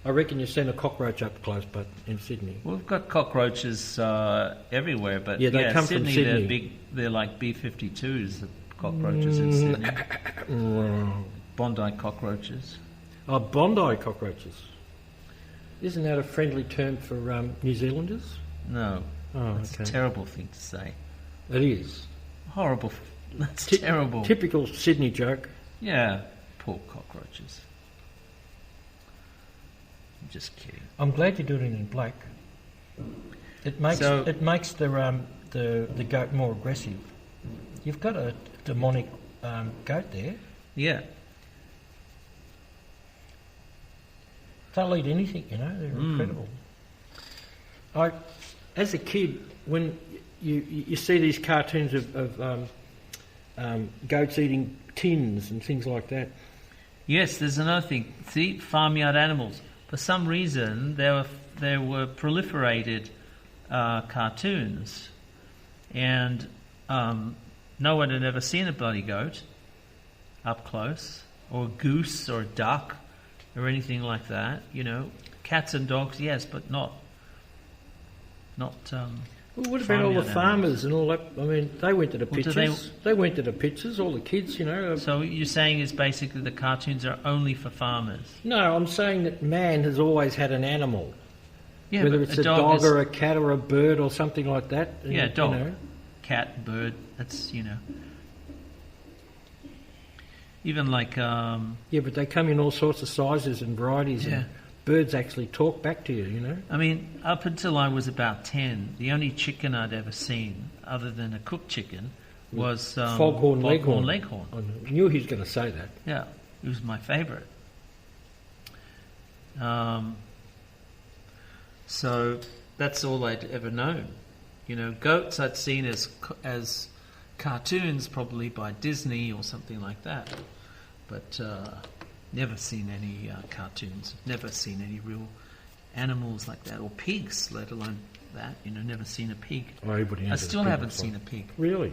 I reckon you've seen a cockroach up close, but in Sydney. Well, we've got cockroaches everywhere, but they come Sydney, from Sydney. They're big. They're like B-52s, the cockroaches in Sydney. Bondi cockroaches. Oh, Bondi cockroaches. Isn't that a friendly term for New Zealanders? No. Oh, That's okay. a terrible thing to say. It is. Horrible. That's terrible. Typical Sydney joke. Yeah, poor cockroaches. I'm just kidding. I'm glad you're doing it in black. It makes the goat more aggressive. You've got a demonic goat there. Yeah. They'll eat anything, they're incredible. As a kid, when you see these cartoons of goats eating tins and things like that. Yes, there's another thing. See, farmyard animals. For some reason, there were proliferated cartoons, and no one had ever seen a bloody goat up close, or a goose, or a duck, or anything like that. Cats and dogs, yes, but not. Well, what about all the farmers and all that? They went to the pictures. They went to the pictures, all the kids, So what you're saying is basically the cartoons are only for farmers? No, I'm saying that man has always had an animal. Yeah, whether it's a dog or a cat or a bird or something like that. Yeah, dog, cat, bird, that's, Even like... Yeah, but they come in all sorts of sizes and varieties. Yeah. And birds actually talk back to you, up until I was about 10, the only chicken I'd ever seen, other than a cooked chicken, was Foghorn Leghorn. I knew he was going to say that. Yeah, it was my favourite. So that's all I'd ever known. Goats I'd seen as cartoons, probably by Disney or something like that, but never seen any cartoons. Never seen any real animals like that, or pigs, let alone that. Never seen a pig. I still haven't seen a pig. Really?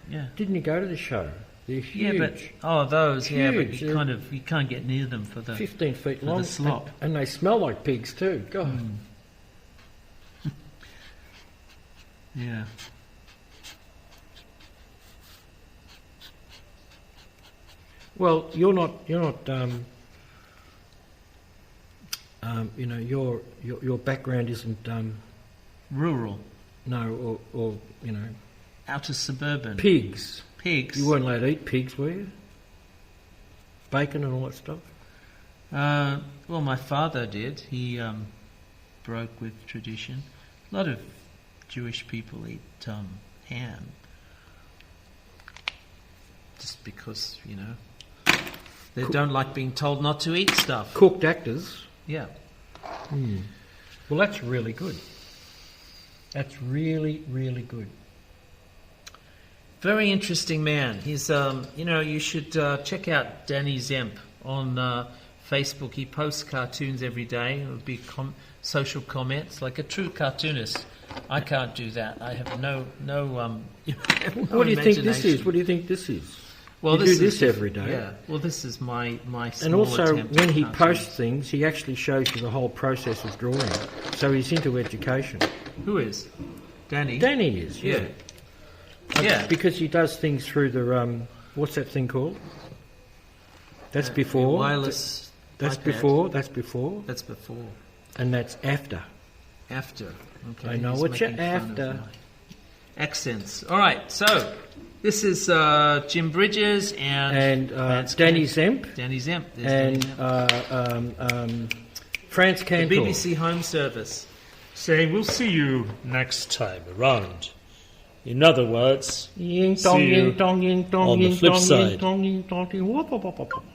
Yeah. Didn't you go to the show? They're huge. Yeah, those. Huge. Yeah, but you can't get near them for the 15 feet long. The slop, and they smell like pigs too. God. Yeah. Well, you're not. Your background isn't. Rural. No, or Outer suburban. pigs. Pigs. You weren't allowed to eat pigs, were you? Bacon and all that stuff. Well, my father did. He broke with tradition. A lot of Jewish people eat ham. Just because, they don't like being told not to eat stuff. Cooked actors. Yeah. Well, that's really good. That's really, really good. Very interesting man. He's, you should check out Danny Zemp on Facebook. He posts cartoons every day. It would be social comments, like a true cartoonist. I can't do that. I have no What do you think this is? What do you think this is? Well, you do this every day. Yeah. Well, this is my small and also, attempt when at he cartoons. posts things, he actually shows you the whole process of drawing. So he's into education. Who is? Danny? Danny is, yeah. Yeah. Because he does things through the, what's that thing called? That's before. Wireless That's iPad. before. That's before. That's before. And that's after. After. Okay. I know he's what you're making fun of after. my accents. All right. So this is Jim Bridges and Danny Zemp. Danny Zemp. There's And Danny Zemp. Frantz The Kantor. BBC Home Service. Saying we'll see you next time around. In other words, Ying see dong, you ying dong, ying dong, on the ying flip dong, side. ying dong, ying dong, ying wop, wop, wop, wop, wop.